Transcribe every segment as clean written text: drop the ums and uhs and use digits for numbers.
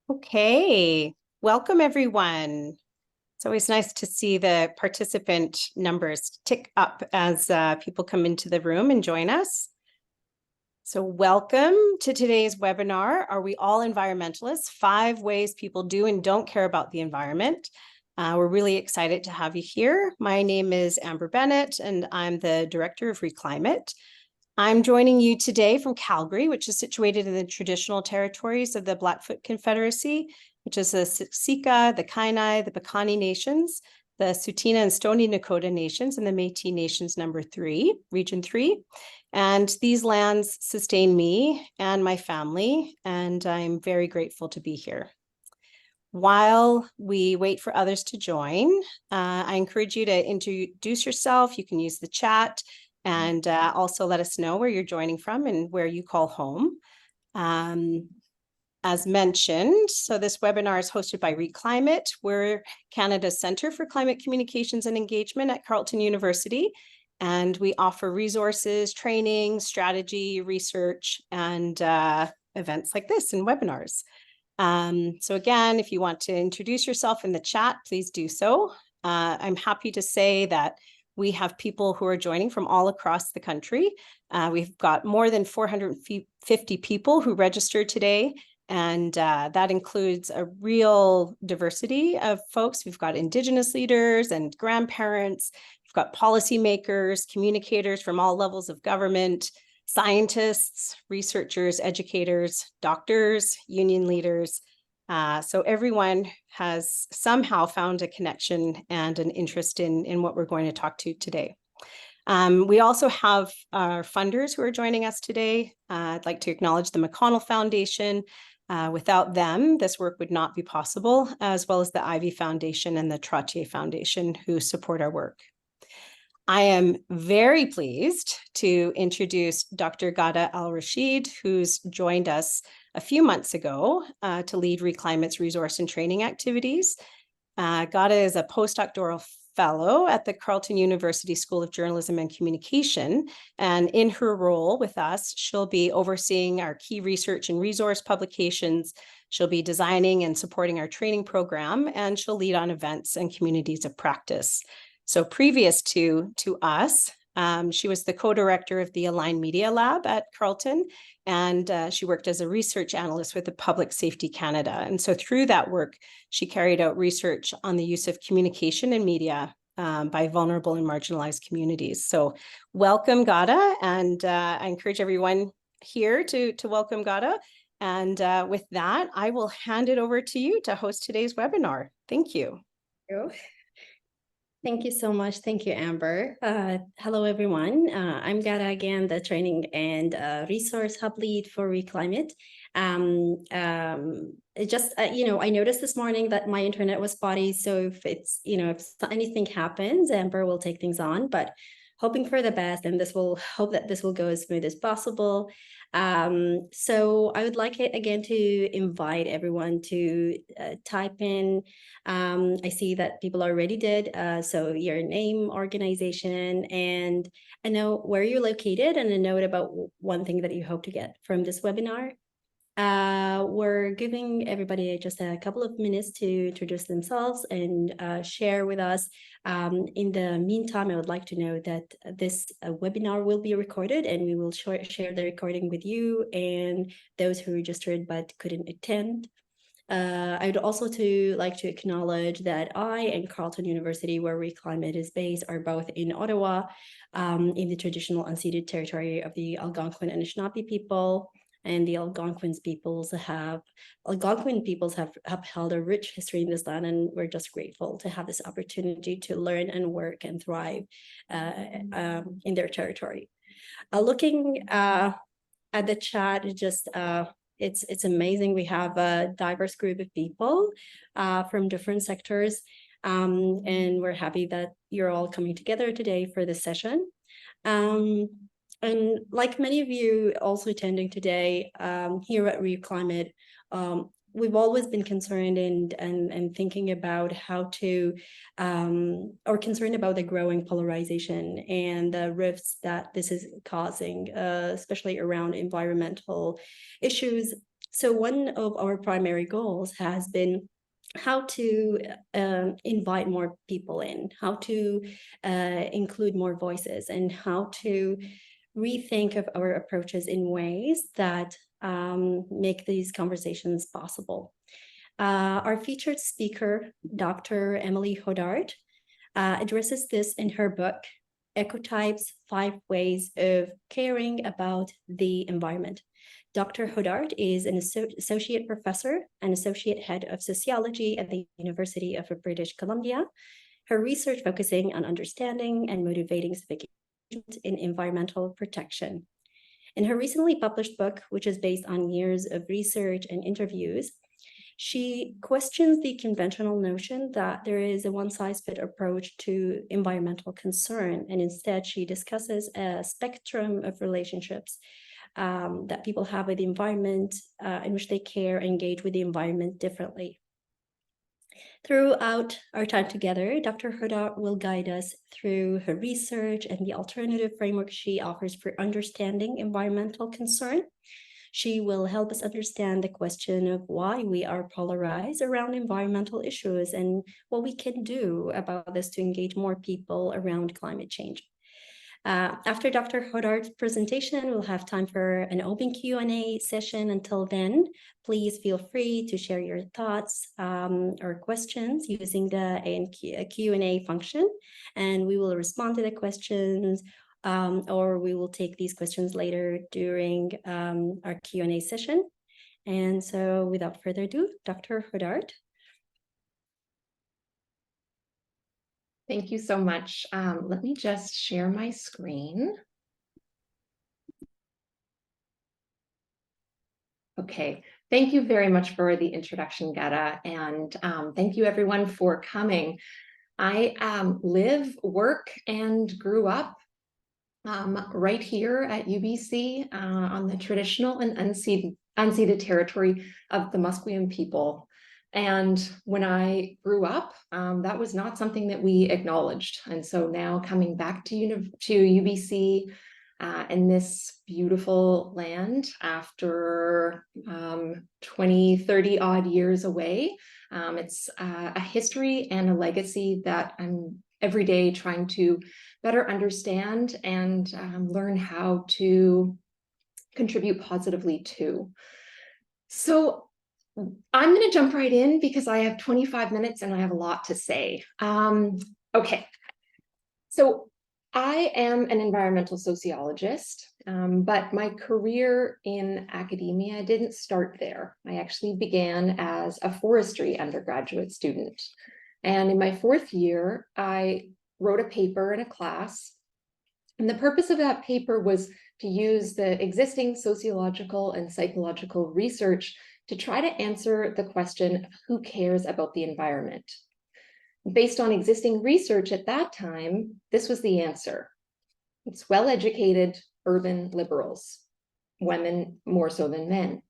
Okay, welcome everyone. It's always nice to see the participant numbers tick up as people come into the room and join us. So welcome to today's webinar, Are We All Environmentalists? 5 Ways People Do and Don't Care About the Environment. We're really excited to have you here. My name is Amber Bennett, and I'm the director of Re.Climate. I'm joining you today from Calgary, which is situated in the traditional territories of the Blackfoot Confederacy, which is the Siksika, the Kainai, the Piikani Nations, the Tsuut'ina and Stoney Nakoda Nations, and the Métis Nations number 3, Region 3. And these lands sustain me and my family, and I'm very grateful to be here. While we wait for others to join, I encourage you to introduce yourself. You can use the chat and also let us know where you're joining from and where you call home. As mentioned, so this webinar is hosted by Re.Climate. We're Canada's Centre for Climate Communications and Engagement at Carleton University, and we offer resources, training, strategy, research, and events like this and webinars. So again, if you want to introduce yourself in the chat, please do so. I'm happy to say that we have people who are joining from all across the country. We've got more than 450 people who registered today, and that includes a real diversity of folks. We've got Indigenous leaders and grandparents. We've got policymakers, communicators from all levels of government, scientists, researchers, educators, doctors, union leaders. So everyone has somehow found a connection and an interest in what we're going to talk to today. We also have our funders who are joining us today. I'd like to acknowledge the McConnell Foundation. Without them, this work would not be possible, as well as the Ivy Foundation and the Trottier Foundation who support our work. I am very pleased to introduce Dr. Ghadah Alrasheed, who's joined us a few months ago to lead Re.Climate's resource and training activities. Ghadah is a postdoctoral fellow at the Carleton University School of Journalism and Communication. And in her role with us, she'll be overseeing our key research and resource publications. She'll be designing and supporting our training program, and she'll lead on events and communities of practice. So previous to us, she was the co-director of the Aligned Media Lab at Carleton, and she worked as a research analyst with the Public Safety Canada. And so through that work, she carried out research on the use of communication and media by vulnerable and marginalized communities. So welcome, Ghadah, and I encourage everyone here to welcome Ghadah. And with that, I will hand it over to you to host today's webinar. Thank you. Thank you so much. Thank you, Amber. Hello, everyone. I'm Ghadah again, the Training and Resource Hub Lead for Re.Climate. I noticed this morning that my internet was spotty. So if anything happens, Amber will take things on, but hoping for the best, and hope that this will go as smooth as possible. So I would like again to invite everyone to type in. I see that people already did. So your name, organization, and I know where you're located, and a note about one thing that you hope to get from this webinar. We're giving everybody just a couple of minutes to introduce themselves and share with us. In the meantime, I would like to know that this webinar will be recorded, and we will share the recording with you and those who registered but couldn't attend. I would also like to acknowledge that I and Carleton University, where Re.Climate is based, are both in Ottawa, in the traditional unceded territory of the Algonquin and Anishinaabe people. And the Algonquin peoples have upheld a rich history in this land, and we're just grateful to have this opportunity to learn and work and thrive in their territory. Looking at the chat, it's amazing. We have a diverse group of people from different sectors, and we're happy that you're all coming together today for this session. And like many of you also attending today, here at Re.Climate, we've always been concerned and thinking about how to, or concerned about the growing polarization and the rifts that this is causing, especially around environmental issues. So one of our primary goals has been how to invite more people in, how to include more voices, and how to rethink of our approaches in ways that make these conversations possible. Our featured speaker, Dr. Emily Huddart, addresses this in her book, Ecotypes: 5 Ways of Caring About the Environment. Dr. Huddart is an associate professor and associate head of sociology at the University of British Columbia. Her research focusing on understanding and motivating civic engagement in environmental protection. In her recently published book, which is based on years of research and interviews, she questions the conventional notion that there is a one-size-fits approach to environmental concern, and instead she discusses a spectrum of relationships that people have with the environment, in which they care and engage with the environment differently. Throughout our time together, Dr. Huddart will guide us through her research and the alternative framework she offers for understanding environmental concern. She will help us understand the question of why we are polarized around environmental issues and what we can do about this to engage more people around climate change. After Dr. Hoddart's presentation, we'll have time for an open Q&A session. Until then, please feel free to share your thoughts or questions using the Q&A function, and we will respond to the questions, or we will take these questions later during our Q&A session. And so without further ado, Dr. Huddart. Thank you so much. Let me just share my screen. Okay, thank you very much for the introduction, Ghadah, and thank you everyone for coming. I live, work, and grew up right here at UBC on the traditional and unceded territory of the Musqueam people. And when I grew up, that was not something that we acknowledged. And so now coming back to UBC in this beautiful land after 20, 30 odd years away, it's a history and a legacy that I'm every day trying to better understand and learn how to contribute positively to. So I'm going to jump right in because I have 25 minutes and I have a lot to say. Okay, so I am an environmental sociologist, but my career in academia didn't start there. I actually began as a forestry undergraduate student. And in my 4th year, I wrote a paper in a class. And the purpose of that paper was to use the existing sociological and psychological research to try to answer the question, who cares about the environment? Based on existing research at that time, this was the answer. It's well-educated urban liberals, women more so than men.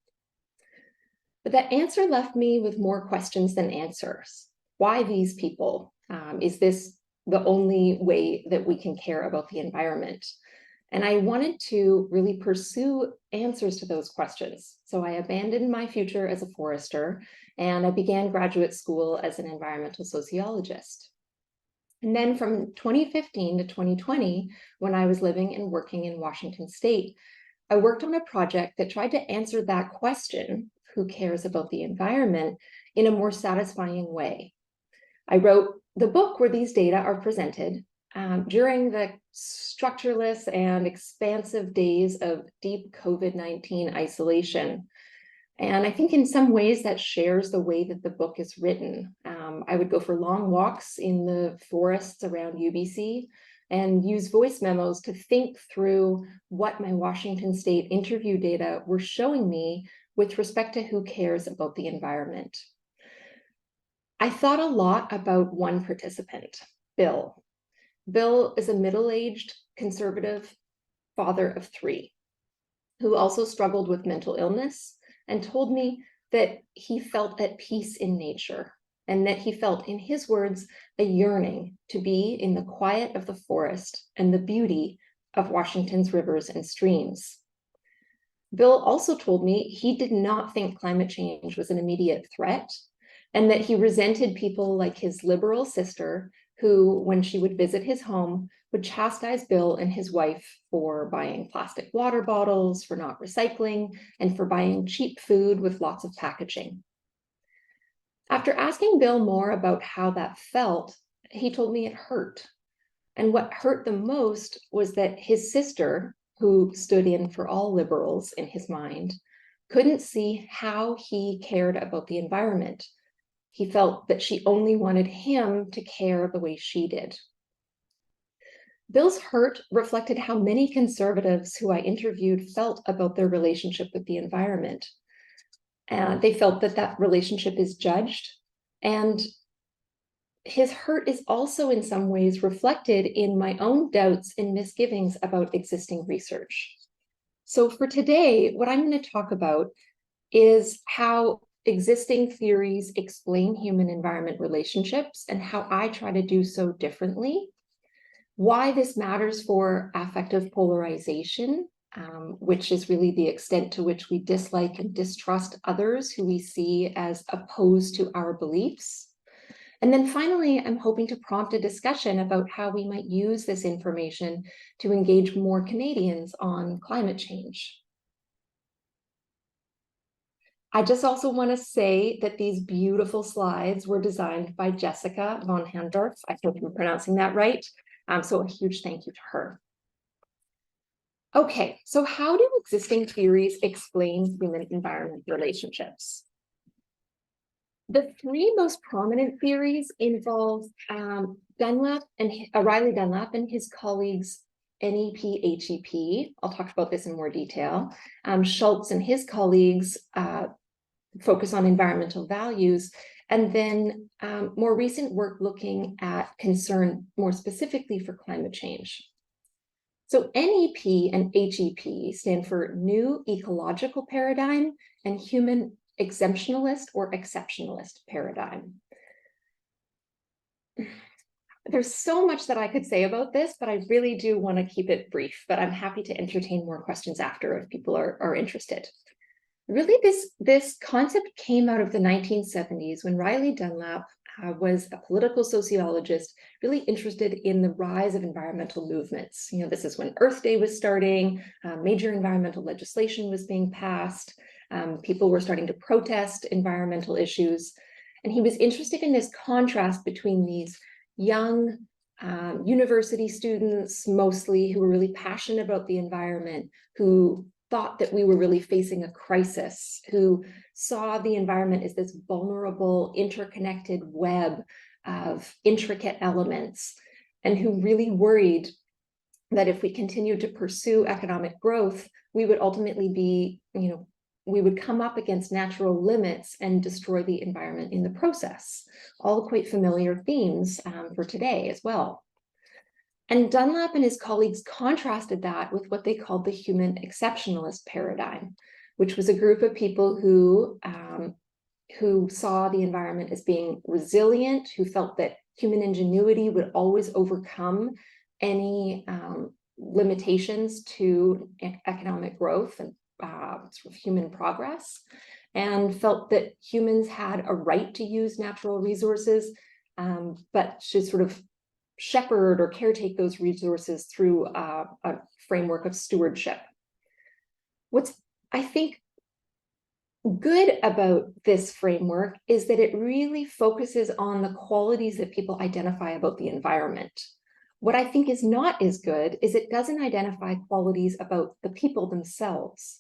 But that answer left me with more questions than answers. Why these people? Is this the only way that we can care about the environment? And I wanted to really pursue answers to those questions. So I abandoned my future as a forester and I began graduate school as an environmental sociologist. And then from 2015 to 2020, when I was living and working in Washington State, I worked on a project that tried to answer that question, who cares about the environment, in a more satisfying way. I wrote the book where these data are presented during the structureless and expansive days of deep COVID-19 isolation. And I think in some ways that shares the way that the book is written. I would go for long walks in the forests around UBC and use voice memos to think through what my Washington State interview data were showing me with respect to who cares about the environment. I thought a lot about one participant, Bill. Bill is a middle-aged conservative father of 3 who also struggled with mental illness and told me that he felt at peace in nature and that he felt, in his words, a yearning to be in the quiet of the forest and the beauty of Washington's rivers and streams. Bill also told me he did not think climate change was an immediate threat, and that he resented people like his liberal sister, who, when she would visit his home, would chastise Bill and his wife for buying plastic water bottles, for not recycling, and for buying cheap food with lots of packaging. After asking Bill more about how that felt, he told me it hurt. And what hurt the most was that his sister, who stood in for all liberals in his mind, couldn't see how he cared about the environment. He felt that she only wanted him to care the way she did. Bill's hurt reflected how many conservatives who I interviewed felt about their relationship with the environment. They felt that that relationship is judged, and his hurt is also in some ways reflected in my own doubts and misgivings about existing research. So for today, what I'm going to talk about is how existing theories explain human-environment relationships and how I try to do so differently, why this matters for affective polarization, which is really the extent to which we dislike and distrust others who we see as opposed to our beliefs. And then finally, I'm hoping to prompt a discussion about how we might use this information to engage more Canadians on climate change. I just also want to say that these beautiful slides were designed by Jessica von Handorf. I hope I'm pronouncing that right. So a huge thank you to her. Okay, so how do existing theories explain human-environment relationships? The three most prominent theories involve Riley Dunlap and his colleagues NEP, HEP. I'll talk about this in more detail. Schultz and his colleagues focus on environmental values, and then more recent work looking at concern more specifically for climate change. So NEP and HEP stand for New Ecological Paradigm and Human Exemptionalist or Exceptionalist Paradigm. There's so much that I could say about this, but I really do want to keep it brief, but I'm happy to entertain more questions after if people are interested. Really, this concept came out of the 1970s when Riley Dunlap was a political sociologist really interested in the rise of environmental movements. You know, this is when Earth Day was starting, major environmental legislation was being passed, people were starting to protest environmental issues. And he was interested in this contrast between these young university students, mostly, who were really passionate about the environment, who thought that we were really facing a crisis, who saw the environment as this vulnerable, interconnected web of intricate elements, and who really worried that if we continued to pursue economic growth, we would ultimately be, we would come up against natural limits and destroy the environment in the process. All quite familiar themes for today as well. And Dunlap and his colleagues contrasted that with what they called the human exceptionalist paradigm, which was a group of people who saw the environment as being resilient, who felt that human ingenuity would always overcome any limitations to economic growth and sort of human progress, and felt that humans had a right to use natural resources, but should sort of shepherd or caretake those resources through a framework of stewardship. What's, I think, good about this framework is that it really focuses on the qualities that people identify about the environment. What I think is not as good is it doesn't identify qualities about the people themselves.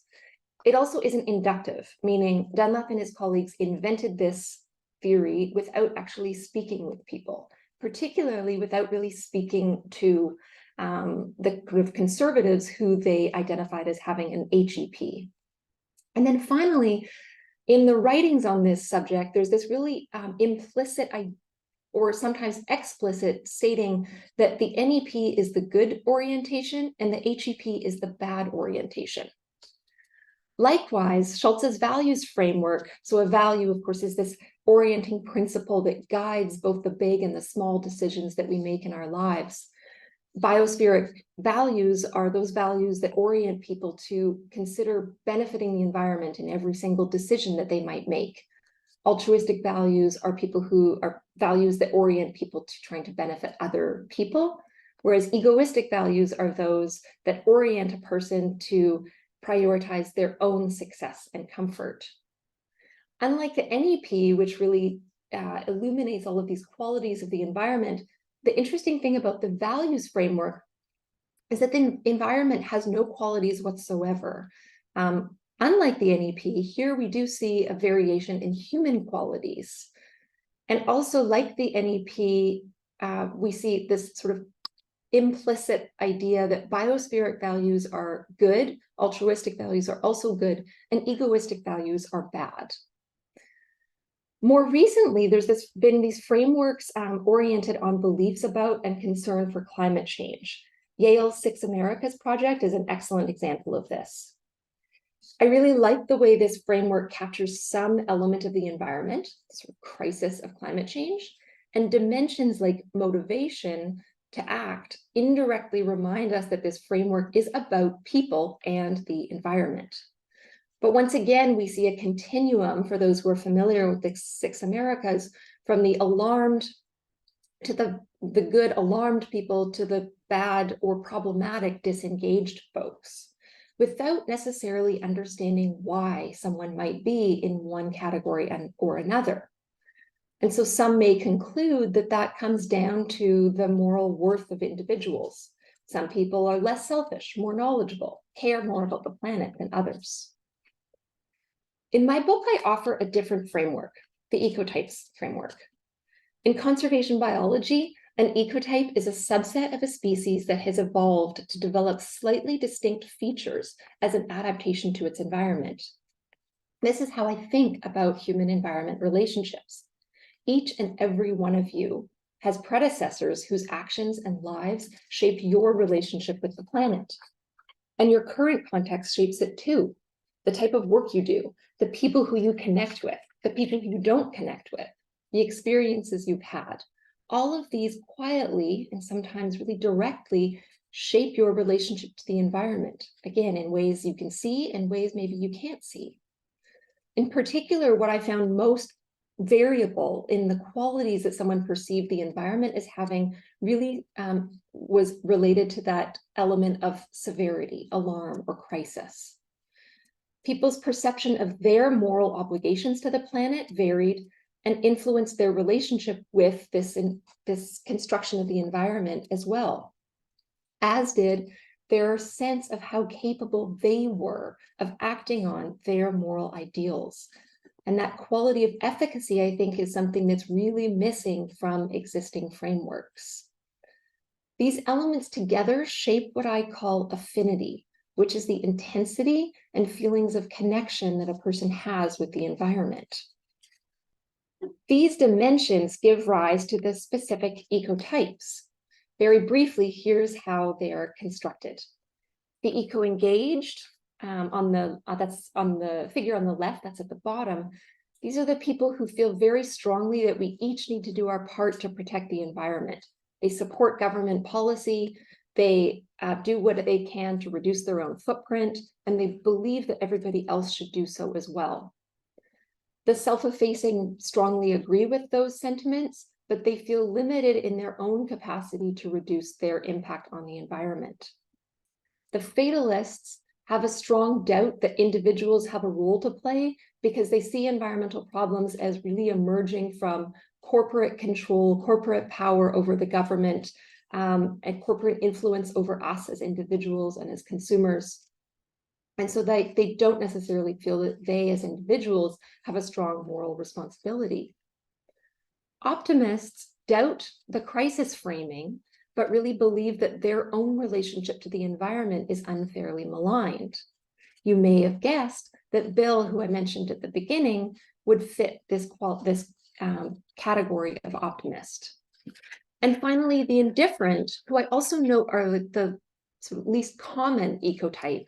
It also isn't inductive, meaning Dunlap and his colleagues invented this theory without actually speaking with people, particularly without really speaking to the group of conservatives who they identified as having an HEP. And then finally, in the writings on this subject, there's this really implicit or sometimes explicit stating that the NEP is the good orientation and the HEP is the bad orientation. Likewise, Schultz's values framework, so a value, of course, is this orienting principle that guides both the big and the small decisions that we make in our lives. Biospheric values are those values that orient people to consider benefiting the environment in every single decision that they might make. Altruistic values are values that orient people to trying to benefit other people, whereas egoistic values are those that orient a person to prioritize their own success and comfort. Unlike the NEP, which really illuminates all of these qualities of the environment, the interesting thing about the values framework is that the environment has no qualities whatsoever. Unlike the NEP, here we do see a variation in human qualities. And also, like the NEP, we see this sort of implicit idea that biospheric values are good, altruistic values are also good, and egoistic values are bad. More recently, there's been these frameworks oriented on beliefs about and concern for climate change. Yale's Six Americas project is an excellent example of this. I really like the way this framework captures some element of the environment, the sort of crisis of climate change, and dimensions like motivation to act indirectly remind us that this framework is about people and the environment. But once again, we see a continuum for those who are familiar with the Six Americas, from the alarmed to the good alarmed people to the bad or problematic disengaged folks, without necessarily understanding why someone might be in one category or another. And so some may conclude that that comes down to the moral worth of individuals. Some people are less selfish, more knowledgeable, care more about the planet than others. In my book, I offer a different framework, the ecotypes framework. In conservation biology, an ecotype is a subset of a species that has evolved to develop slightly distinct features as an adaptation to its environment. This is how I think about human-environment relationships. Each and every one of you has predecessors whose actions and lives shape your relationship with the planet. And your current context shapes it too. The type of work you do, the people who you connect with, the people who you don't connect with, the experiences you've had. All of these quietly and sometimes really directly shape your relationship to the environment, again, in ways you can see and ways maybe you can't see. In particular, what I found most variable in the qualities that someone perceived the environment as having really was related to that element of severity, alarm, or crisis. People's perception of their moral obligations to the planet varied and influenced their relationship with this construction of the environment as well, as did their sense of how capable they were of acting on their moral ideals. And that quality of efficacy, I think, is something that's really missing from existing frameworks. These elements together shape what I call affinity, which is the intensity and feelings of connection that a person has with the environment. These dimensions give rise to the specific ecotypes. Very briefly, here's how they are constructed. The eco-engaged, that's on the figure on the left, that's at the bottom. These are the people who feel very strongly that we each need to do our part to protect the environment. They support government policy, they do what they can to reduce their own footprint, and they believe that everybody else should do so as well. The self-effacing strongly agree with those sentiments, but they feel limited in their own capacity to reduce their impact on the environment. The fatalists have a strong doubt that individuals have a role to play because they see environmental problems as really emerging from corporate control, corporate power over the government, and corporate influence over us as individuals and as consumers. And so they don't necessarily feel that they as individuals have a strong moral responsibility. Optimists doubt the crisis framing, but really believe that their own relationship to the environment is unfairly maligned. You may have guessed that Bill, who I mentioned at the beginning, would fit this category of optimist. And finally, the indifferent, who I also note are the sort of least common ecotype.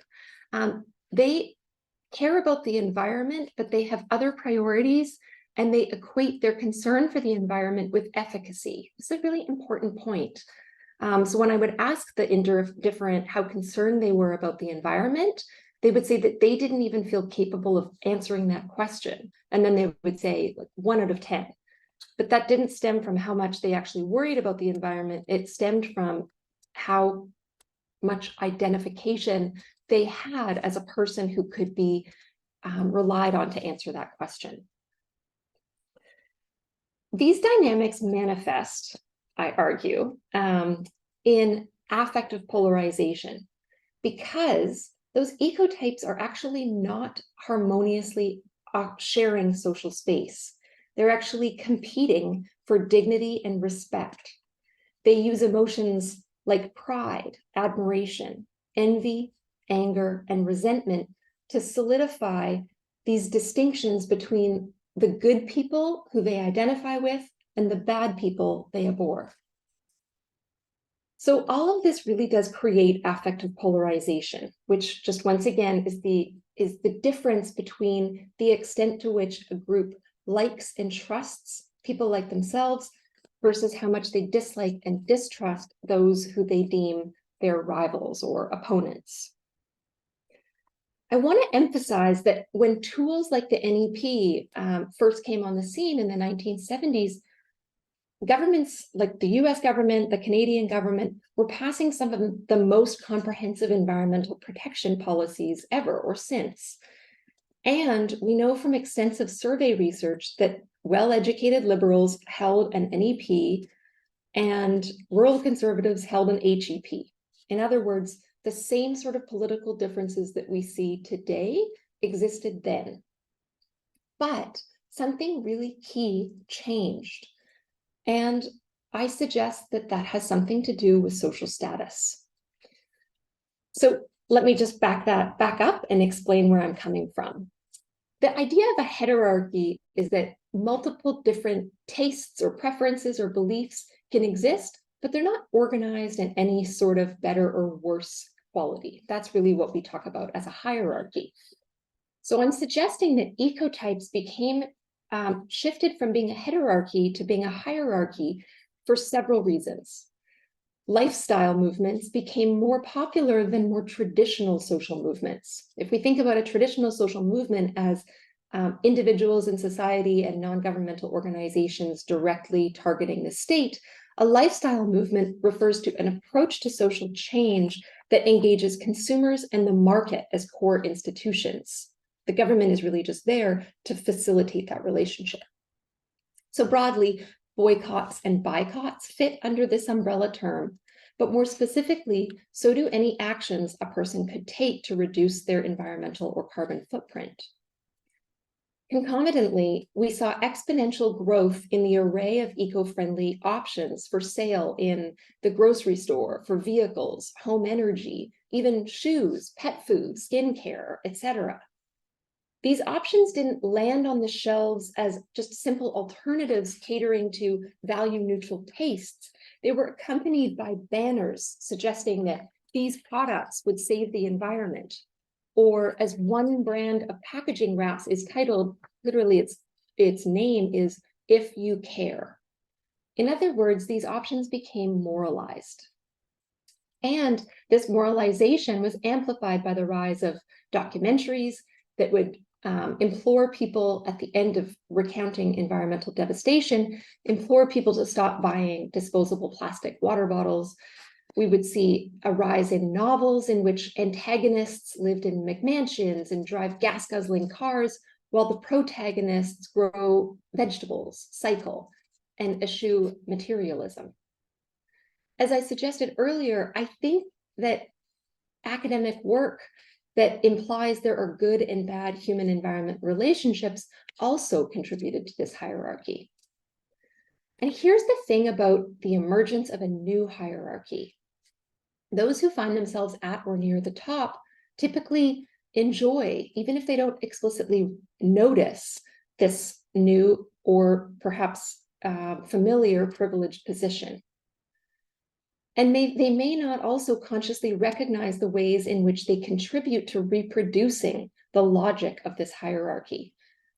They care about the environment, but they have other priorities, and they equate their concern for the environment with efficacy. It's a really important point. So when I would ask the different how concerned they were about the environment, they would say that they didn't even feel capable of answering that question. And then they would say like 1 out of 10. But that didn't stem from how much they actually worried about the environment. It stemmed from how much identification they had as a person who could be relied on to answer that question. These dynamics manifest, I argue, in affective polarization, because those ecotypes are actually not harmoniously sharing social space. They're actually competing for dignity and respect. They use emotions like pride, admiration, envy, anger, and resentment to solidify these distinctions between the good people who they identify with and the bad people they abhor. So all of this really does create affective polarization, which just once again is the difference between the extent to which a group likes and trusts people like themselves versus how much they dislike and distrust those who they deem their rivals or opponents. I want to emphasize that when tools like the NEP first came on the scene in the 1970s, governments like the US government, the Canadian government, were passing some of the most comprehensive environmental protection policies ever or since. And we know from extensive survey research that well-educated liberals held an NEP and rural conservatives held an HEP. In other words, the same sort of political differences that we see today existed then. But something really key changed. And I suggest that that has something to do with social status. So let me just back up and explain where I'm coming from. The idea of a heterarchy is that multiple different tastes or preferences or beliefs can exist, but they're not organized in any sort of better or worse quality. That's really what we talk about as a hierarchy. So I'm suggesting that ecotypes became shifted from being a heterarchy to being a hierarchy for several reasons. Lifestyle movements became more popular than more traditional social movements. If we think about a traditional social movement as individuals in society and non-governmental organizations directly targeting the state, a lifestyle movement refers to an approach to social change that engages consumers and the market as core institutions. The government is really just there to facilitate that relationship. So broadly, boycotts and boycotts fit under this umbrella term, but more specifically, so do any actions a person could take to reduce their environmental or carbon footprint. Concomitantly, we saw exponential growth in the array of eco-friendly options for sale in the grocery store, for vehicles, home energy, even shoes, pet food, skincare, etc. These options didn't land on the shelves as just simple alternatives catering to value-neutral tastes. They were accompanied by banners suggesting that these products would save the environment. Or as one brand of packaging wraps is titled, literally its name is "If You Care." In other words, these options became moralized. And this moralization was amplified by the rise of documentaries that would implore people at the end of recounting environmental devastation, implore people to stop buying disposable plastic water bottles. We would see a rise in novels in which antagonists lived in McMansions and drive gas-guzzling cars, while the protagonists grow vegetables, cycle, and eschew materialism. As I suggested earlier, I think that academic work that implies there are good and bad human-environment relationships also contributed to this hierarchy. And here's the thing about the emergence of a new hierarchy. Those who find themselves at or near the top typically enjoy, even if they don't explicitly notice, this new or perhaps familiar privileged position. And they may not also consciously recognize the ways in which they contribute to reproducing the logic of this hierarchy,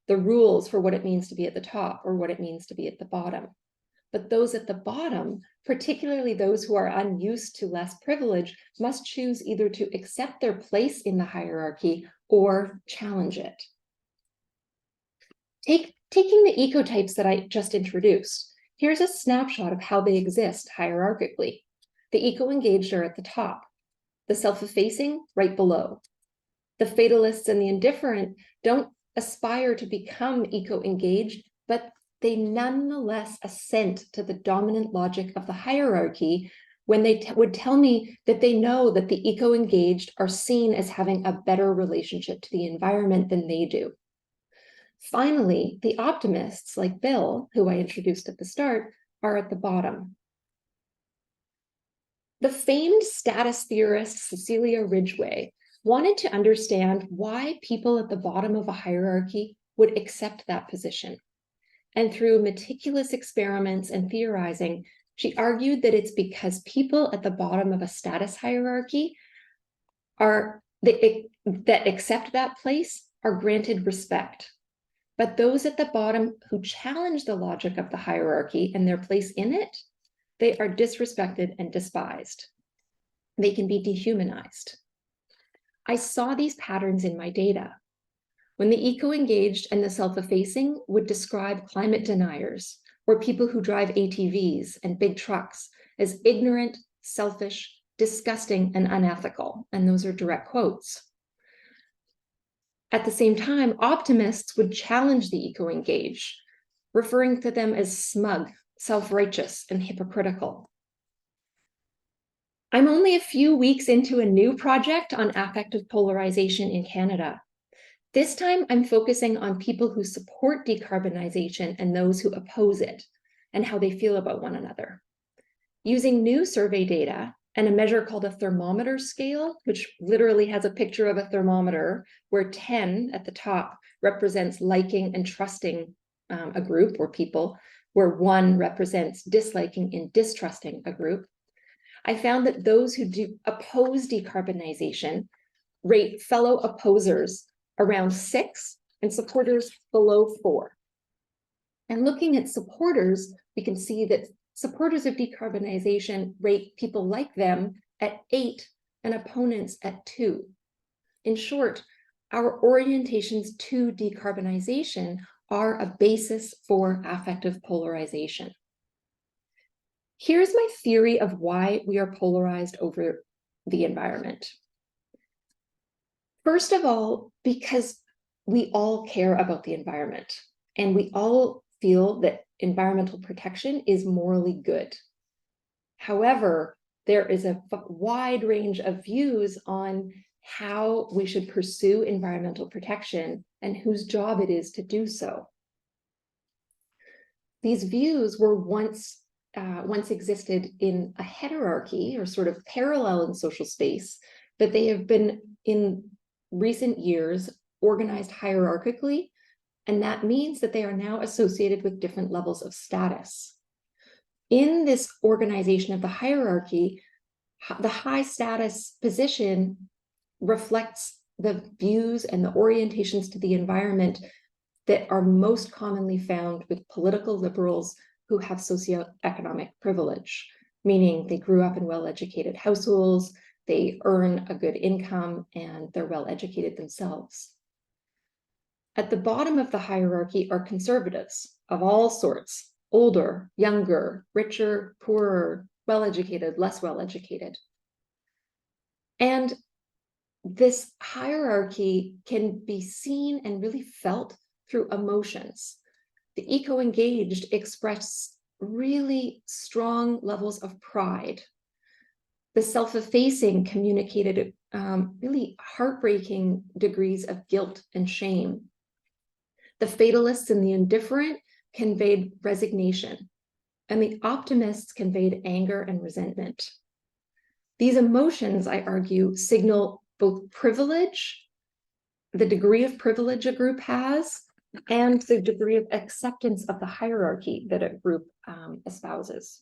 the rules for what it means to be at the top or what it means to be at the bottom. but those at the bottom, particularly those who are unused to less privilege, must choose either to accept their place in the hierarchy or challenge it. Taking the ecotypes that I just introduced, here's a snapshot of how they exist hierarchically. The eco-engaged are at the top, the self-effacing right below. The fatalists and the indifferent don't aspire to become eco-engaged, but they nonetheless assent to the dominant logic of the hierarchy when they would tell me that they know that the eco-engaged are seen as having a better relationship to the environment than they do. Finally, the optimists, like Bill, who I introduced at the start, are at the bottom. The famed status theorist Cecilia Ridgway wanted to understand why people at the bottom of a hierarchy would accept that position. And through meticulous experiments and theorizing, she argued that it's because people at the bottom of a status hierarchy that accept that place are granted respect. But those at the bottom who challenge the logic of the hierarchy and their place in it, they are disrespected and despised. They can be dehumanized. I saw these patterns in my data. When the eco-engaged and the self-effacing would describe climate deniers or people who drive ATVs and big trucks as ignorant, selfish, disgusting, and unethical, and those are direct quotes. At the same time, optimists would challenge the eco-engaged, referring to them as smug, self-righteous, and hypocritical. I'm only a few weeks into a new project on affective polarization in Canada. This time, I'm focusing on people who support decarbonization and those who oppose it, and how they feel about one another. Using new survey data and a measure called a thermometer scale, which literally has a picture of a thermometer where 10 at the top represents liking and trusting a group or people, where 1 represents disliking and distrusting a group. I found that those who do oppose decarbonization rate fellow opposers around 6 and supporters below 4. And looking at supporters, we can see that supporters of decarbonization rate people like them at 8 and opponents at 2. In short, our orientations to decarbonization are a basis for affective polarization. Here's my theory of why we are polarized over the environment. First of all, because we all care about the environment and we all feel that environmental protection is morally good. However, there is a wide range of views on how we should pursue environmental protection and whose job it is to do so. These views were once existed in a hierarchy or sort of parallel in social space, but they have been in recent years organized hierarchically, and that means that they are now associated with different levels of status. In this organization of the hierarchy, the high status position reflects the views and the orientations to the environment that are most commonly found with political liberals who have socioeconomic privilege, meaning they grew up in well-educated households, they earn a good income, and they're well-educated themselves. At the bottom of the hierarchy are conservatives of all sorts, older, younger, richer, poorer, well-educated, less well-educated. And this hierarchy can be seen and really felt through emotions. The eco-engaged express really strong levels of pride. The self-effacing communicated really heartbreaking degrees of guilt and shame. The fatalists and the indifferent conveyed resignation, and the optimists conveyed anger and resentment. These emotions, I argue, signal both privilege, the degree of privilege a group has, and the degree of acceptance of the hierarchy that a group espouses.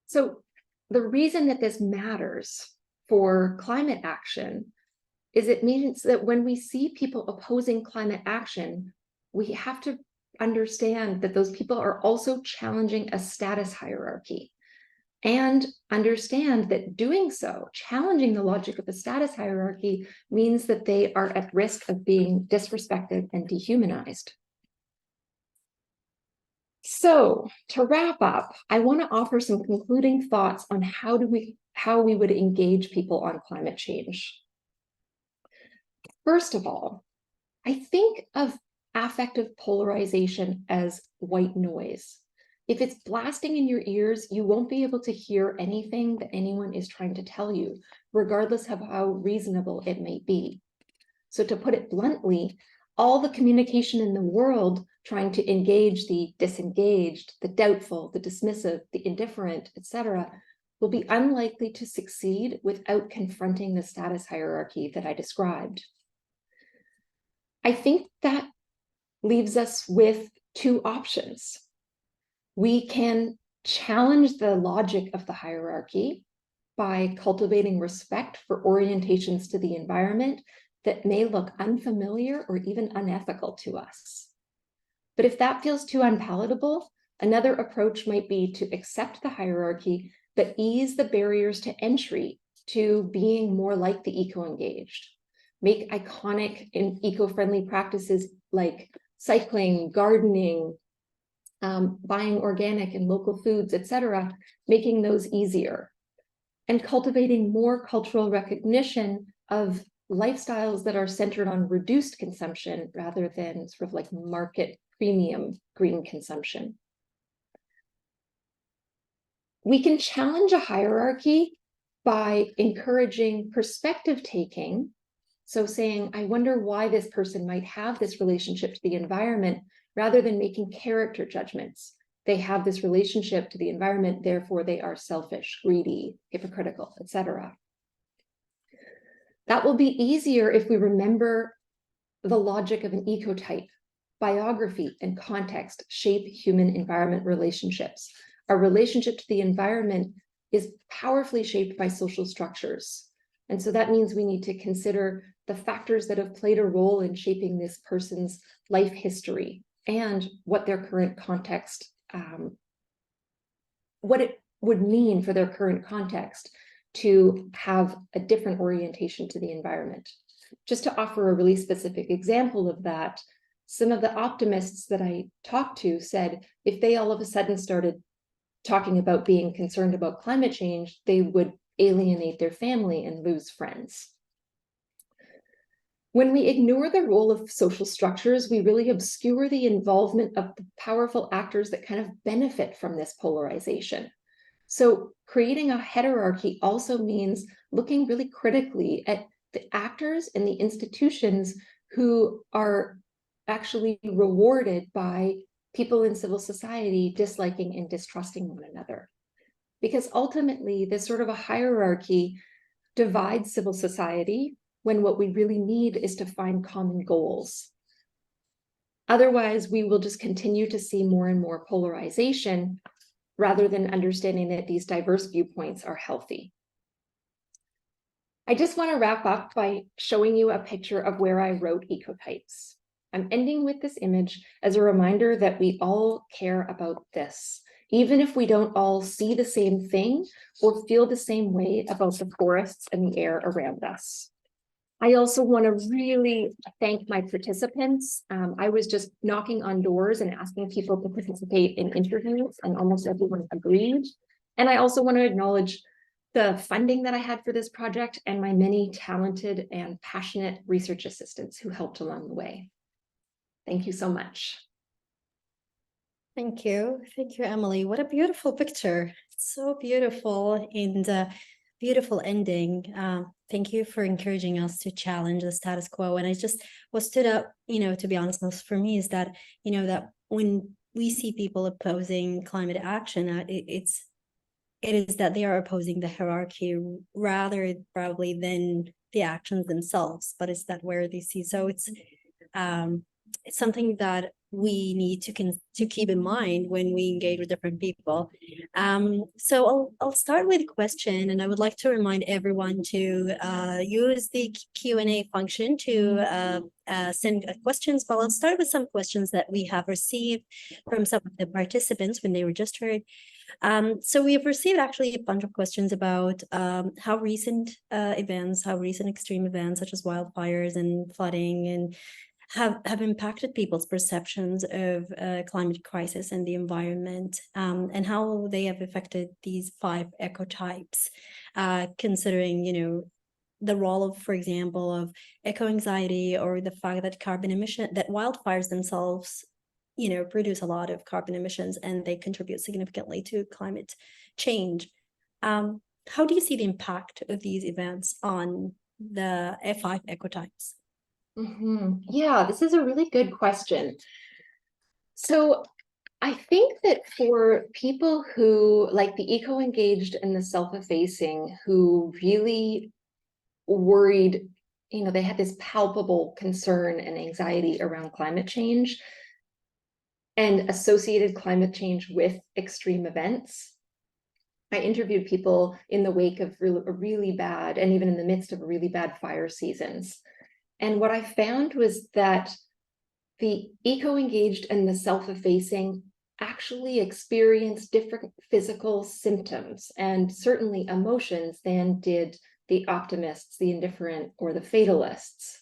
So the reason that this matters for climate action is it means that when we see people opposing climate action, we have to understand that those people are also challenging a status hierarchy, and understand that doing so, challenging the logic of the status hierarchy, means that they are at risk of being disrespected and dehumanized. So to wrap up, I want to offer some concluding thoughts on how we would engage people on climate change. First of all, I think of affective polarization as white noise. If it's blasting in your ears, you won't be able to hear anything that anyone is trying to tell you, regardless of how reasonable it may be. So to put it bluntly, all the communication in the world trying to engage the disengaged, the doubtful, the dismissive, the indifferent, etc., will be unlikely to succeed without confronting the status hierarchy that I described. I think that leaves us with two options. We can challenge the logic of the hierarchy by cultivating respect for orientations to the environment that may look unfamiliar or even unethical to us. But if that feels too unpalatable, another approach might be to accept the hierarchy, but ease the barriers to entry to being more like the eco-engaged. Make iconic and eco-friendly practices like cycling, gardening, buying organic and local foods, etc., making those easier. And cultivating more cultural recognition of lifestyles that are centered on reduced consumption rather than sort of like market premium green consumption. We can challenge a hierarchy by encouraging perspective taking. So saying, I wonder why this person might have this relationship to the environment, rather than making character judgments. They have this relationship to the environment, therefore they are selfish, greedy, hypocritical, etc. That will be easier if we remember the logic of an ecotype. Biography and context shape human-environment relationships. Our relationship to the environment is powerfully shaped by social structures. And so that means we need to consider the factors that have played a role in shaping this person's life history and what their current context, what it would mean for their current context to have a different orientation to the environment. Just to offer a really specific example of that, some of the optimists that I talked to said if they all of a sudden started talking about being concerned about climate change, they would alienate their family and lose friends. When we ignore the role of social structures, we really obscure the involvement of the powerful actors that kind of benefit from this polarization. So creating a hierarchy also means looking really critically at the actors and the institutions who are actually rewarded by people in civil society disliking and distrusting one another. Because ultimately, this sort of a hierarchy divides civil society when what we really need is to find common goals. Otherwise, we will just continue to see more and more polarization rather than understanding that these diverse viewpoints are healthy. I just want to wrap up by showing you a picture of where I wrote ecotypes. I'm ending with this image as a reminder that we all care about this, even if we don't all see the same thing or feel the same way about the forests and the air around us. I also want to really thank my participants. I was just knocking on doors and asking people to participate in interviews, and almost everyone agreed. And I also want to acknowledge the funding that I had for this project and my many talented and passionate research assistants who helped along the way. Thank you so much. Thank you. Thank you, Emily. What a beautiful picture. It's so beautiful and beautiful ending. Thank you for encouraging us to challenge the status quo. And I just, what stood up, to be honest, for me is that, that when we see people opposing climate action, it is that they are opposing the hierarchy rather probably than the actions themselves, but it's that where they see. So it's, it's something that we need to keep in mind when we engage with different people. So I'll start with a question, and I would like to remind everyone to use the Q&A function to send questions. But I'll start with some questions that we have received from some of the participants when they registered. So we have received actually a bunch of questions about how recent extreme events such as wildfires and flooding and have impacted people's perceptions of climate crisis and the environment, and how they have affected these 5 ecotypes, considering, the role of, for example, of eco anxiety, or the fact that that wildfires themselves, produce a lot of carbon emissions and they contribute significantly to climate change. How do you see the impact of these events on the 5 ecotypes? Yeah, this is a really good question. So I think that for people who, like the eco-engaged and the self-effacing, who really worried, they had this palpable concern and anxiety around climate change and associated climate change with extreme events. I interviewed people in the wake of really bad, and even in the midst of really bad fire seasons. And what I found was that the eco-engaged and the self-effacing actually experience different physical symptoms and certainly emotions than did the optimists, the indifferent, or the fatalists,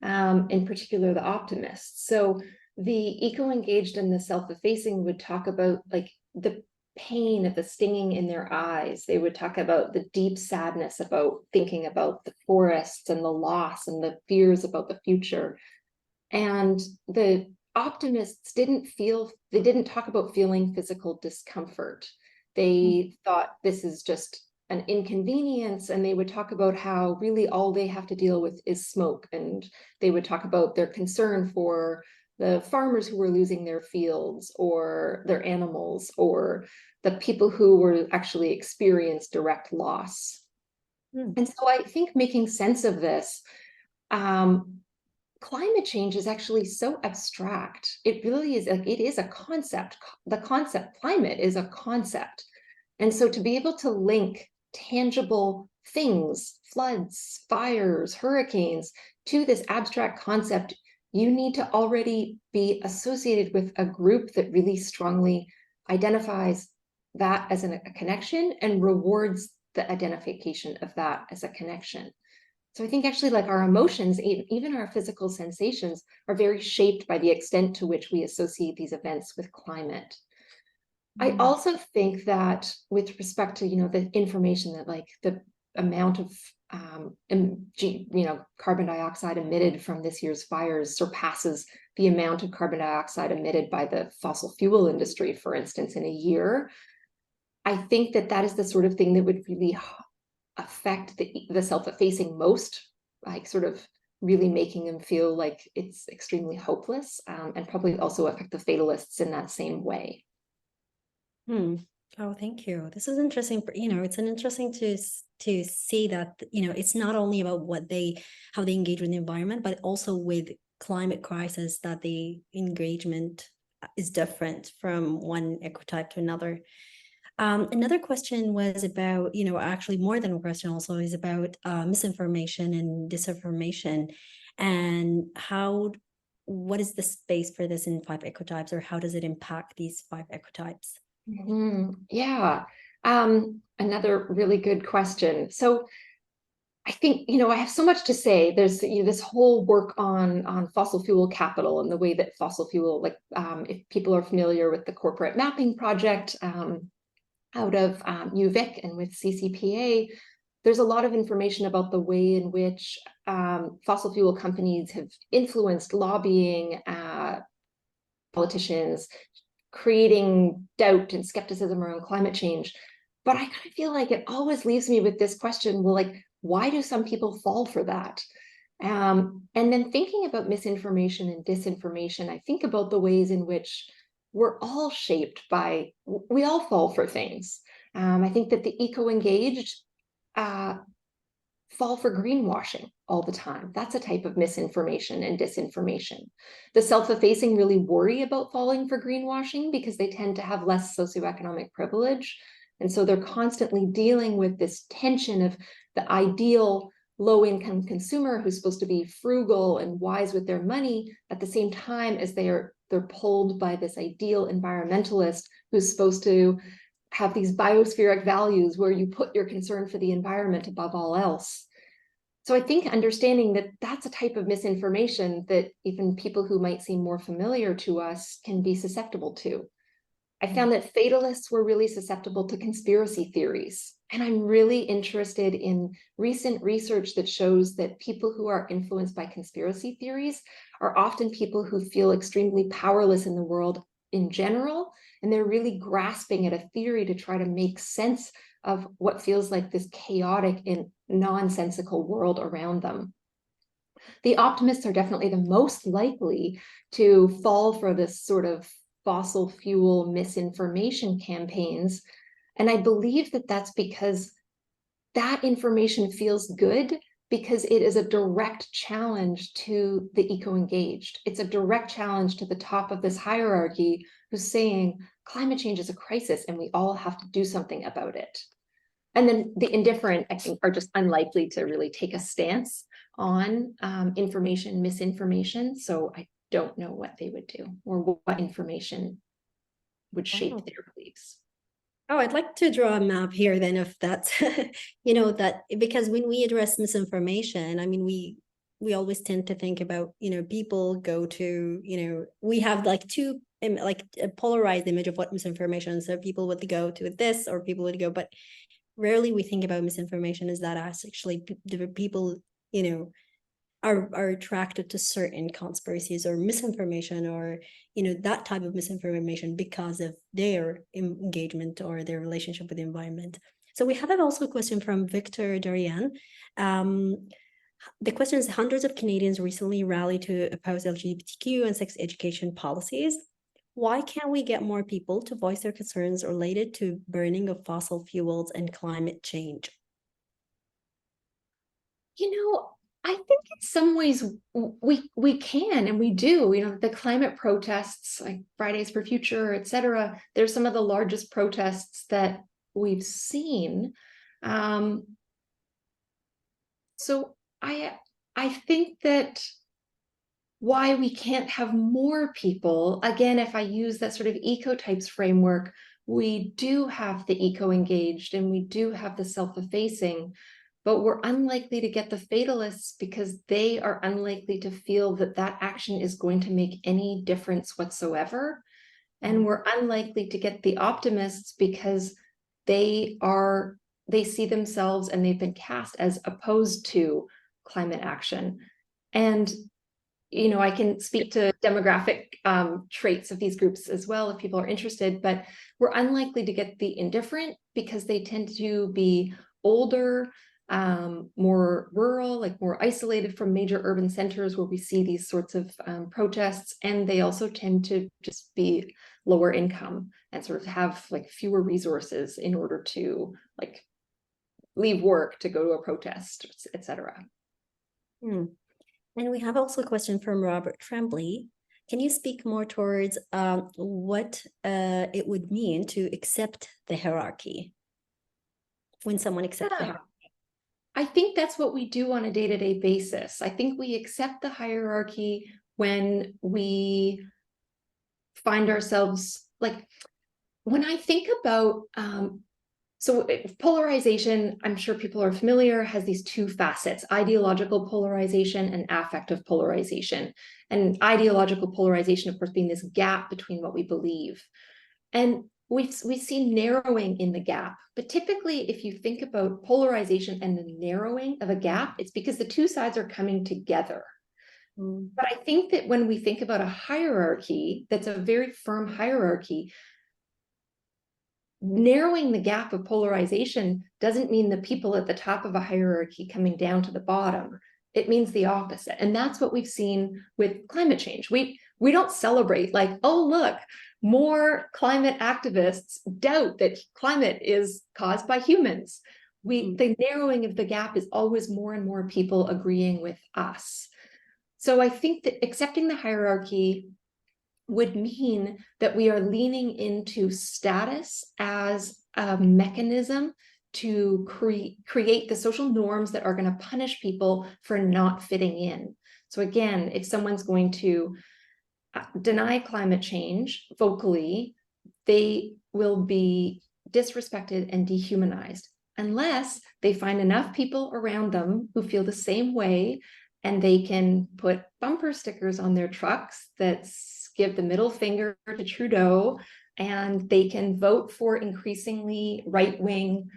in particular the optimists. So the eco-engaged and the self-effacing would talk about like the pain of the stinging in their eyes. They would talk about the deep sadness about thinking about the forests and the loss and the fears about the future. And the optimists didn't talk about feeling physical discomfort. They thought this is just an inconvenience, and they would talk about how really all they have to deal with is smoke. And they would talk about their concern for the farmers who were losing their fields or their animals, or the people who were actually experienced direct loss. And so I think making sense of this, climate change is actually so abstract. It really is, like, it is a concept. The concept climate is a concept. And so to be able to link tangible things, floods, fires, hurricanes, to this abstract concept, you need to already be associated with a group that really strongly identifies that as a connection and rewards the identification of that as a connection. So I think actually, like, our emotions, even our physical sensations, are very shaped by the extent to which we associate these events with climate. I also think that with respect to, the information that, like, the amount of carbon dioxide emitted from this year's fires surpasses the amount of carbon dioxide emitted by the fossil fuel industry, for instance, in a year. I think that that is the sort of thing that would really affect the self-effacing most, like sort of really making them feel like it's extremely hopeless, and probably also affect the fatalists in that same way. Oh, thank you. This is interesting. It's interesting to see that, it's not only about how they engage with the environment, but also with climate crisis, that the engagement is different from one ecotype to another. Another question was about, actually more than a question also, is about misinformation and disinformation, and what is the space for this in 5 ecotypes, or how does it impact these 5 ecotypes? Yeah, another really good question. So I think, I have so much to say. There's this whole work on fossil fuel capital and the way that fossil fuel, like, if people are familiar with the corporate mapping project, out of UVic and with CCPA, there's a lot of information about the way in which fossil fuel companies have influenced lobbying, politicians, creating doubt and skepticism around climate change. But I kind of feel like it always leaves me with this question, well, like, why do some people fall for that? And then thinking about misinformation and disinformation, I think about the ways in which we're all shaped by, we all fall for things. I think that the eco-engaged fall for greenwashing all the time. That's a type of misinformation and disinformation. The self-effacing really worry about falling for greenwashing because they tend to have less socioeconomic privilege. And so they're constantly dealing with this tension of the ideal low-income consumer who's supposed to be frugal and wise with their money at the same time as they're pulled by this ideal environmentalist who's supposed to have these biospheric values where you put your concern for the environment above all else. So I think understanding that that's a type of misinformation that even people who might seem more familiar to us can be susceptible to. I found that fatalists were really susceptible to conspiracy theories. And I'm really interested in recent research that shows that people who are influenced by conspiracy theories are often people who feel extremely powerless in the world in general, and they're really grasping at a theory to try to make sense of what feels like this chaotic and nonsensical world around them. The optimists are definitely the most likely to fall for this sort of fossil fuel misinformation campaigns. And I believe that that's because that information feels good because it is a direct challenge to the eco-engaged. It's a direct challenge to the top of this hierarchy who's saying climate change is a crisis and we all have to do something about it. And then the indifferent, I think, are just unlikely to really take a stance on information, misinformation. So I don't know what they would do or what information would shape their beliefs. Oh, I'd like to draw a map here then if that's, that because when we address misinformation, I mean, we always tend to think about, people go to, we have like a polarized image of what misinformation. So people would go to this or people would go, but rarely we think about misinformation as that actually the people, are attracted to certain conspiracies or misinformation or that type of misinformation because of their engagement or their relationship with the environment. So we have also a question from Victor Dorian. The question is, hundreds of Canadians recently rallied to oppose LGBTQ and sex education policies. Why can't we get more people to voice their concerns related to burning of fossil fuels and climate change? I think in some ways we can and we do. The climate protests like Fridays for Future, etc. They're some of the largest protests that we've seen. So I think that why we can't have more people, again, if I use that sort of ecotypes framework, we do have the eco-engaged and we do have the self-effacing, but we're unlikely to get the fatalists because they are unlikely to feel that that action is going to make any difference whatsoever. And we're unlikely to get the optimists because they see themselves and they've been cast as opposed to climate action. And I can speak to demographic traits of these groups as well if people are interested, but we're unlikely to get the indifferent because they tend to be older, more rural, like more isolated from major urban centers where we see these sorts of protests. And they also tend to just be lower income and sort of have like fewer resources in order to like leave work to go to a protest, etc. And we have also a question from Robert Tremblay. Can you speak more towards what it would mean to accept the hierarchy? When someone accepts the hierarchy. I think that's what we do on a day-to-day basis. I think we accept the hierarchy when we find ourselves like, when I think about, so polarization, I'm sure people are familiar, has these two facets, ideological polarization and affective polarization. And ideological polarization, of course, being this gap between what we believe. And we see narrowing in the gap. But typically, if you think about polarization and the narrowing of a gap, it's because the two sides are coming together. But I think that when we think about a hierarchy, that's a very firm hierarchy, narrowing the gap of polarization doesn't mean the people at the top of a hierarchy coming down to the bottom. It means the opposite. And that's what we've seen with climate change. We don't celebrate like, oh, look, more climate activists doubt that climate is caused by humans. The narrowing of the gap is always more and more people agreeing with us. So I think that accepting the hierarchy would mean that we are leaning into status as a mechanism to create the social norms that are going to punish people for not fitting in. So again, if someone's going to deny climate change vocally, they will be disrespected and dehumanized unless they find enough people around them who feel the same way, and they can put bumper stickers on their trucks that give the middle finger to Trudeau, and they can vote for increasingly right-wing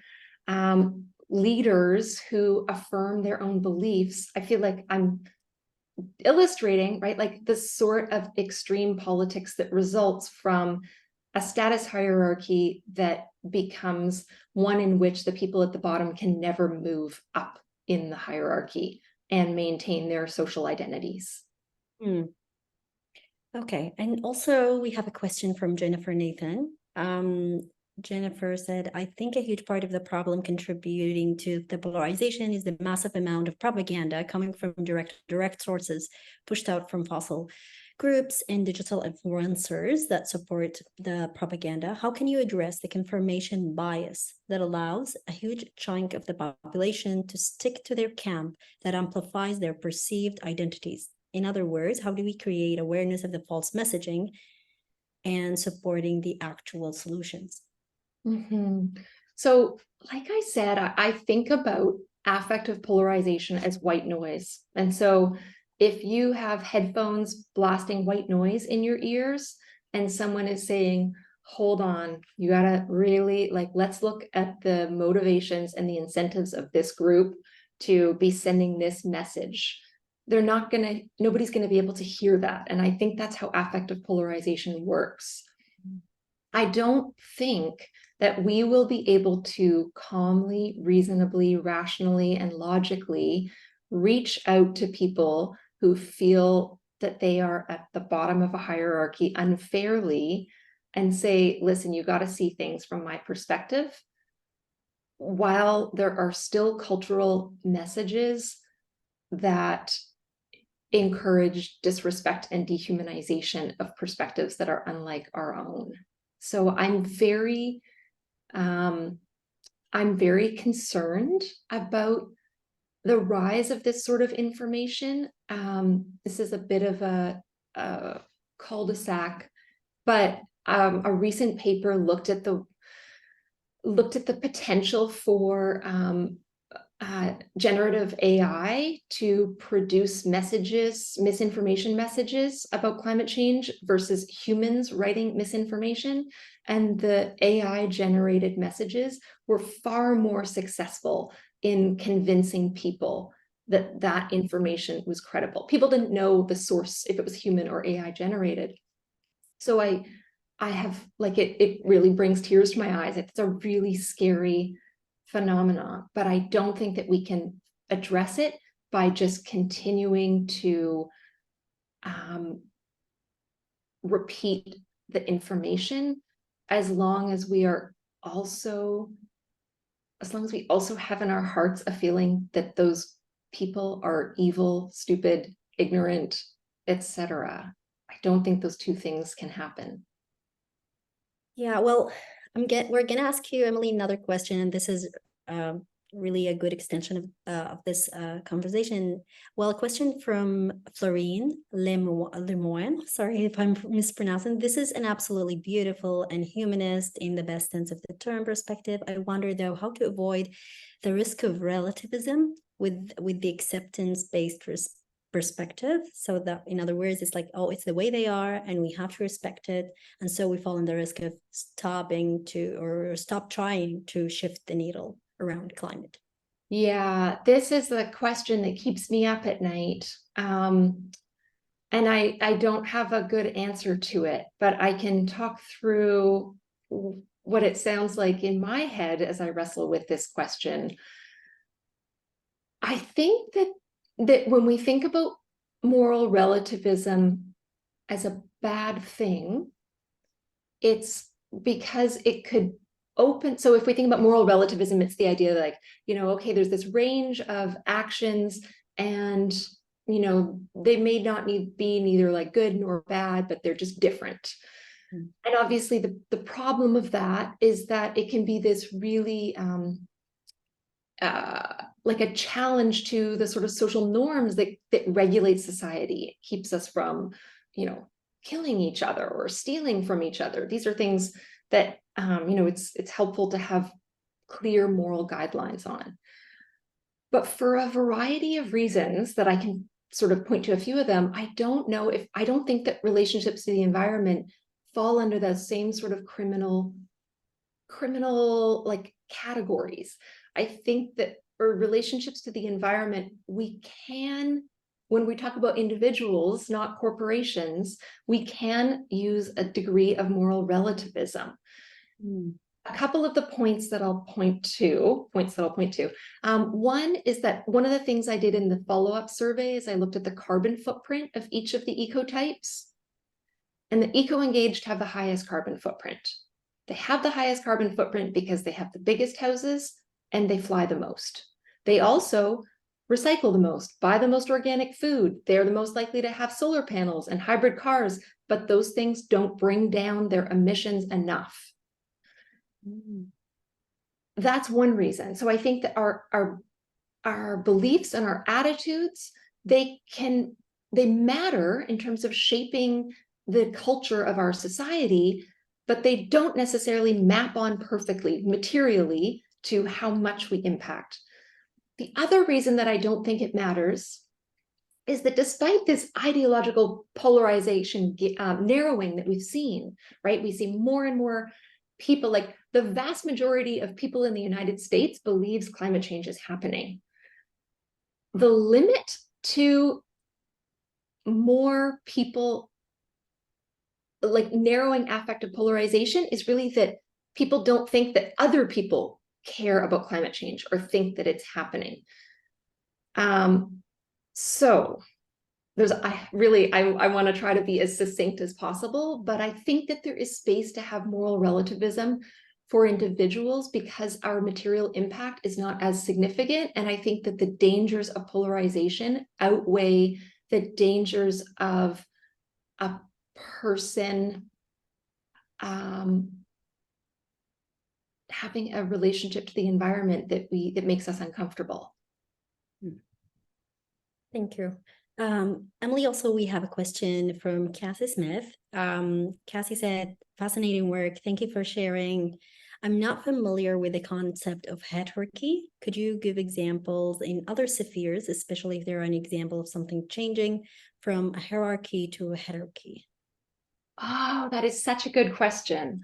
leaders who affirm their own beliefs. I feel like I'm illustrating, right, like the sort of extreme politics that results from a status hierarchy that becomes one in which the people at the bottom can never move up in the hierarchy and maintain their social identities. Okay, and also we have a question from Jennifer Nathan. Jennifer said, I think a huge part of the problem contributing to the polarization is the massive amount of propaganda coming from direct sources pushed out from fossil groups and digital influencers that support the propaganda. How can you address the confirmation bias that allows a huge chunk of the population to stick to their camp that amplifies their perceived identities? In other words, how do we create awareness of the false messaging and supporting the actual solutions? So, like I said, I think about affective polarization as white noise. And so if you have headphones blasting white noise in your ears and someone is saying, hold on, you gotta really, like, let's look at the motivations and the incentives of this group to be sending this message, nobody's gonna be able to hear that. And I think that's how affective polarization works. I don't think that we will be able to calmly, reasonably, rationally, and logically reach out to people who feel that they are at the bottom of a hierarchy unfairly and say, listen, you got to see things from my perspective, while there are still cultural messages that encourage disrespect and dehumanization of perspectives that are unlike our own. So I'm very concerned about the rise of this sort of information. This is a bit of a cul-de-sac, but a recent paper looked at the potential for generative AI to produce misinformation messages about climate change versus humans writing misinformation. And the AI generated messages were far more successful in convincing people that that information was credible. People didn't know the source, if it was human or AI generated. So I have, like, it really brings tears to my eyes. It's a really scary phenomenon, but I don't think that we can address it by just continuing to repeat the information, as long as we also have in our hearts a feeling that those people are evil, stupid, ignorant, etc. I don't think those two things can happen. Yeah, well, we're gonna ask you, Emily, another question, and this is really a good extension of this conversation. Well, a question from Florine Lemoine. Sorry if I'm mispronouncing. This is an absolutely beautiful and humanist, in the best sense of the term, perspective. I wonder, though, how to avoid the risk of relativism with the acceptance-based perspective. So that, in other words, it's like, oh, it's the way they are and we have to respect it. And so we fall in the risk of stop trying to shift the needle around climate. Yeah, this is the question that keeps me up at night. And I don't have a good answer to it, but I can talk through what it sounds like in my head as I wrestle with this question. I think that when we think about moral relativism as a bad thing, it's because it could open. So if we think about moral relativism, it's the idea that, like, okay, there's this range of actions, and they may not be neither like good nor bad, but they're just different. And obviously the problem of that is that it can be this really like a challenge to the sort of social norms that regulate society. It keeps us from, killing each other or stealing from each other. These are things that, it's helpful to have clear moral guidelines on. But for a variety of reasons that I can sort of point to a few of them, I don't think that relationships to the environment fall under those same sort of criminal like categories. I think that for relationships to the environment, we can, when we talk about individuals, not corporations, we can use a degree of moral relativism. A couple of the points that I'll point to. One is that one of the things I did in the follow-up survey is I looked at the carbon footprint of each of the ecotypes. And the eco-engaged have the highest carbon footprint. They have the highest carbon footprint because they have the biggest houses and they fly the most. They also recycle the most, buy the most organic food. They're the most likely to have solar panels and hybrid cars, but those things don't bring down their emissions enough. That's one reason. So I think that our beliefs and our attitudes, they matter in terms of shaping the culture of our society, but they don't necessarily map on perfectly, materially, to how much we impact. The other reason that I don't think it matters is that despite this ideological polarization narrowing that we've seen, right? We see more and more people, like the vast majority of people in the United States believes climate change is happening. The limit to more people, like narrowing affective polarization, is really that people don't think that other people care about climate change or think that it's happening. So I want to try to be as succinct as possible, but I think that there is space to have moral relativism for individuals because our material impact is not as significant. And I think that the dangers of polarization outweigh the dangers of a person having a relationship to the environment that makes us uncomfortable. Thank you. Emily, also, we have a question from Cassie Smith. Cassie said, fascinating work. Thank you for sharing. I'm not familiar with the concept of hierarchy. Could you give examples in other spheres, especially if there are an example of something changing from a hierarchy to a heterarchy? Oh, that is such a good question.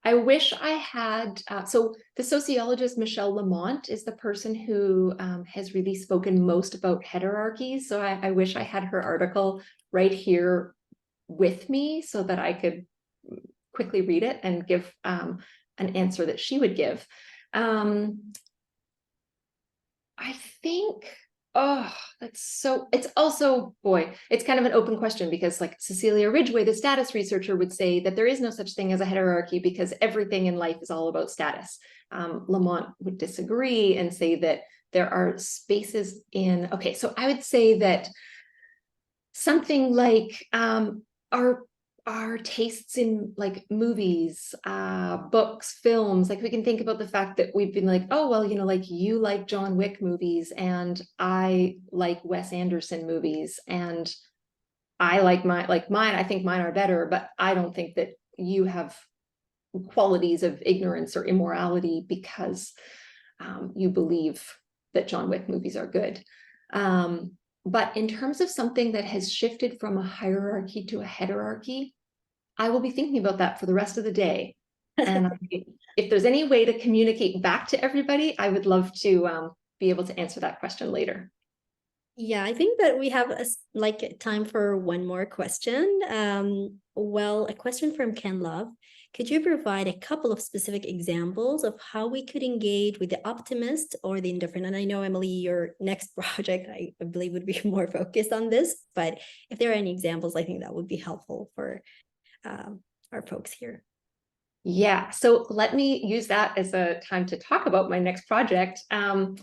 I wish I had, so the sociologist Michelle Lamont is the person who has really spoken most about heterarchy. So I wish I had her article right here with me so that I could quickly read it and give an answer that she would give. I think, it's also, boy, it's kind of an open question because like Cecilia Ridgway, the status researcher, would say that there is no such thing as a hierarchy because everything in life is all about status. Lamont would disagree and say that there are spaces in, okay, so I would say that something like our tastes in like movies, books, films, like we can think about the fact that we've been like, oh, well, like you like John Wick movies and I like Wes Anderson movies and I like mine, I think mine are better, but I don't think that you have qualities of ignorance or immorality because you believe that John Wick movies are good. But in terms of something that has shifted from a hierarchy to a heterarchy, I will be thinking about that for the rest of the day. And if there's any way to communicate back to everybody, I would love to be able to answer that question later. Yeah, I think that we have time for one more question. Well, a question from Ken Love. Could you provide a couple of specific examples of how we could engage with the optimist or the indifferent? And I know, Emily, your next project, I believe, would be more focused on this, but if there are any examples, I think that would be helpful for our folks here. Yeah, so let me use that as a time to talk about my next project. The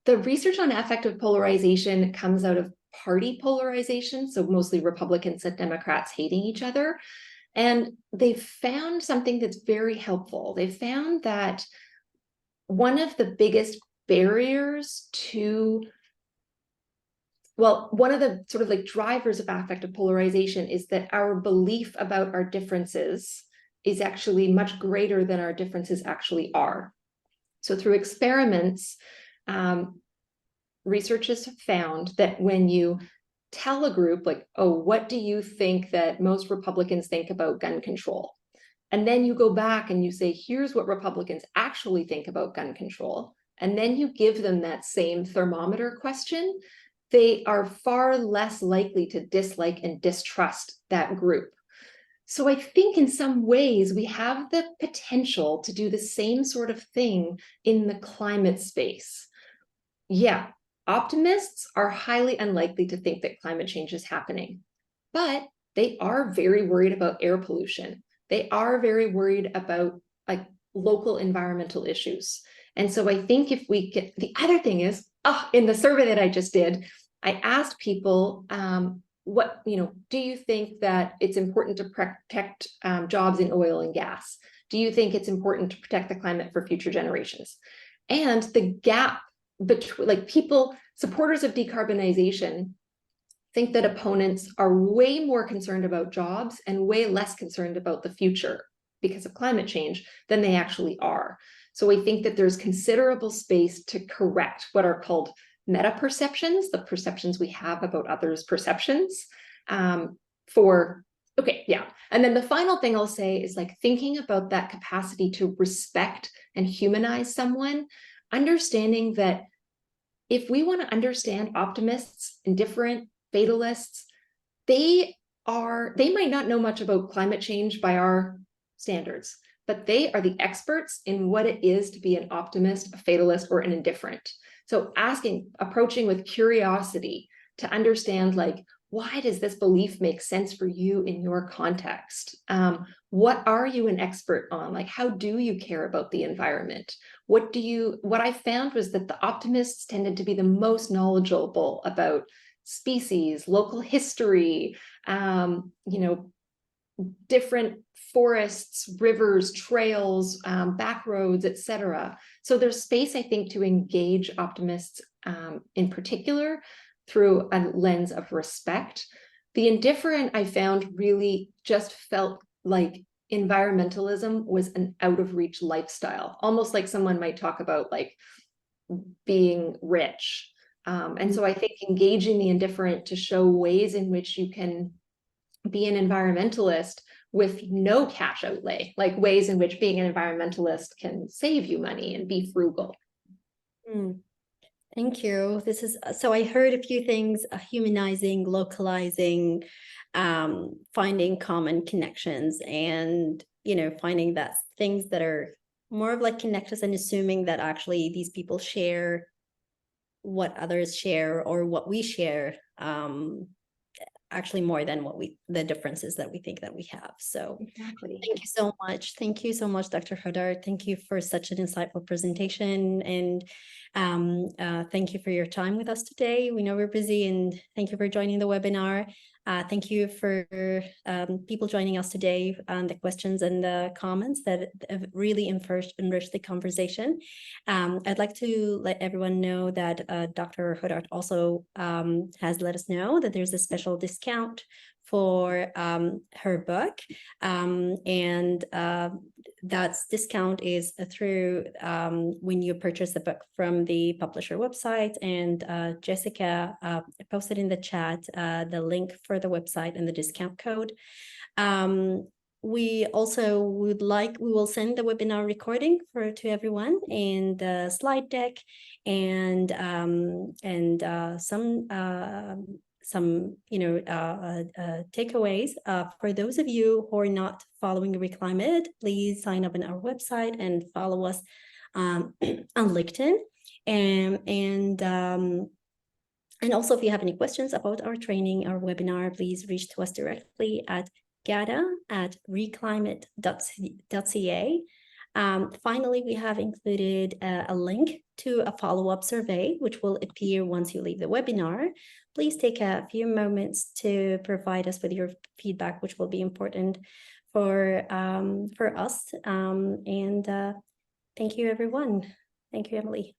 research on affective polarization comes out of party polarization, so mostly Republicans and Democrats hating each other. And they found something that's very helpful. They found that one of the biggest barriers to, well, one of the sort of like drivers of affective polarization is that our belief about our differences is actually much greater than our differences actually are. So through experiments, researchers have found that when you tell a group like, oh, what do you think that most Republicans think about gun control? And then you go back and you say, here's what Republicans actually think about gun control. And then you give them that same thermometer question, they are far less likely to dislike and distrust that group. So I think in some ways we have the potential to do the same sort of thing in the climate space. Yeah, optimists are highly unlikely to think that climate change is happening, but they are very worried about air pollution. They are very worried about like local environmental issues. And so I think if we get, the other thing is, in the survey that I just did, I asked people, do you think that it's important to protect jobs in oil and gas? Do you think it's important to protect the climate for future generations? And the gap between like people, supporters of decarbonization, think that opponents are way more concerned about jobs and way less concerned about the future because of climate change than they actually are. So I think that there's considerable space to correct what are called meta perceptions, the perceptions we have about others' perceptions. And then the final thing I'll say is like thinking about that capacity to respect and humanize someone, understanding that if we want to understand optimists, indifferent, fatalists, they might not know much about climate change by our standards, but they are the experts in what it is to be an optimist, a fatalist, or an indifferent. So approaching with curiosity to understand, like, why does this belief make sense for you in your context? What are you an expert on? Like, how do you care about the environment? What I found was that the optimists tended to be the most knowledgeable about species, local history, different forests, rivers, trails, back roads, etc. So there's space, I think, to engage optimists in particular through a lens of respect. The indifferent, I found, really just felt like environmentalism was an out-of-reach lifestyle, almost like someone might talk about like being rich. And so I think engaging the indifferent to show ways in which you can be an environmentalist with no cash outlay, like ways in which being an environmentalist can save you money and be frugal. Thank you. This is, so I heard a few things, humanizing, localizing, finding common connections, and, finding that things that are more of like connect us and assuming that actually these people share what others share or what we share, actually more than the differences that we think that we have. So exactly. Thank you so much. Thank you so much, Dr. Huddart. Thank you for such an insightful presentation. And thank you for your time with us today. We know we're busy, and thank you for joining the webinar. Thank you for people joining us today, the questions and the comments that have really enriched the conversation. I'd like to let everyone know that Dr. Huddart also has let us know that there's a special discount for her book, and that discount is through when you purchase the book from the publisher website. And Jessica posted in the chat the link for the website and the discount code. We also we will send the webinar recording to everyone, and the slide deck, and some some takeaways. For those of you who are not following Re.Climate, please sign up on our website and follow us on LinkedIn. And also, if you have any questions about our training, our webinar, please reach to us directly at Ghadah@reclimate.ca. Finally, we have included a link to a follow-up survey, which will appear once you leave the webinar. Please take a few moments to provide us with your feedback, which will be important for us. Thank you, everyone. Thank you, Emily.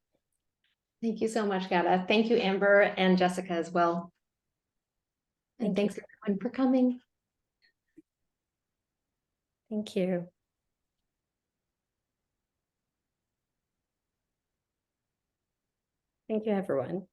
Thank you so much, Ghadah. Thank you, Amber and Jessica as well. And thanks everyone for coming. Thank you. Thank you, everyone.